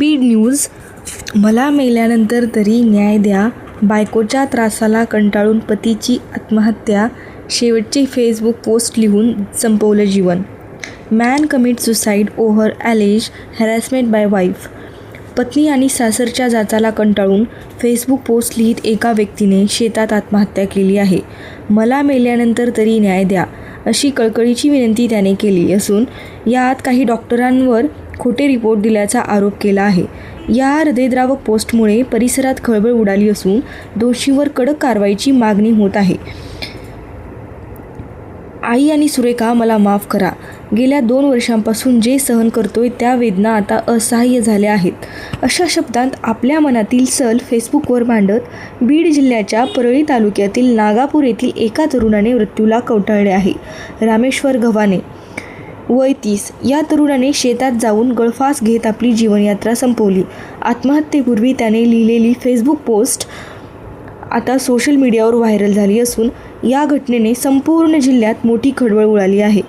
Beed news. मला मेल्यानंतर तरी न्याय द्या, बायकोच्या त्रासाला कंटाळून पतीची आत्महत्या, शेवटची फेसबुक पोस्ट लिहून संपवलं जीवन. Man commit suicide over alleged harassment by wife. पत्नी आणि सासरच्या जाचाला कंटाळून फेसबुक पोस्ट लिहित एका व्यक्तीने शेतात आत्महत्या केली आहे. मला मेल्यानंतर तरी न्याय द्या, अशी कळकळीची विनंती त्याने केली असून यात काही डॉक्टरांवर खोटे रिपोर्ट दिल्याचा आरोप केला आहे. या हृदयद्रावक पोस्टमुळे परिसरात खळबळ उडाली असून दोषींवर कडक कारवाईची मागणी होत आहे. आई आणि सुरेखा, मला माफ करा. गेल्या 2 वर्षांपासून जे सहन करतोय त्या वेदना आता असह्य झाल्या आहेत, अशा शब्दांत आपल्या मनातील सल फेसबुकवर मांडत बीड जिल्ह्याच्या परळी तालुक्यातील नागापूर येथील एका तरुणाने मृत्यूला कवटाळले आहे. रामेश्वर गव्हाणे, वय 30. या तरुणाने शेतात जाऊन गळफास घेत आपली जीवनयात्रा संपवली. आत्महत्येपूर्वी त्याने लिहिलेली फेसबुक पोस्ट आता सोशल मीडियावर व्हायरल झाली असून या घटनेने संपूर्ण जिल्ह्यात मोठी खळबळ उडाली आहे.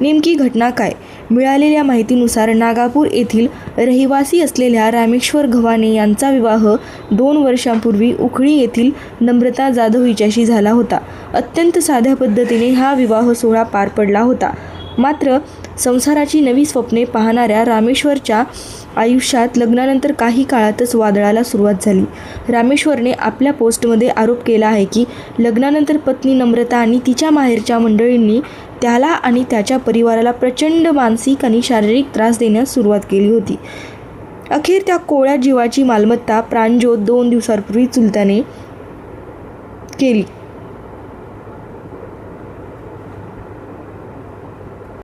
नेमकी घटना काय? मिळालेल्या माहितीनुसार नागापूर येथील रहिवासी असलेल्या रामेश्वर गव्हाणे यांचा विवाह 2 वर्षांपूर्वी उखळी येथील नम्रता जाधव हिच्याशी झाला होता. अत्यंत साध्या पद्धतीने हा विवाह सोहळा पार पडला होता. मात्र संसाराची नवी स्वप्ने पाहणाऱ्या रामेश्वरच्या आयुष्यात लग्नानंतर काही काळातच वादळाला सुरुवात झाली. रामेश्वरने आपल्या पोस्टमध्ये आरोप केला आहे की लग्नानंतर पत्नी नम्रता आणि तिच्या माहेरच्या मंडळींनी त्याला आणि त्याच्या परिवाराला प्रचंड मानसिक आणि शारीरिक त्रास देण्यास सुरुवात केली होती. अखेर त्या कोवळ्या जीवाची मालमत्ता प्राणज्योत 2 दिवसांपूर्वी चुलत्याने केली.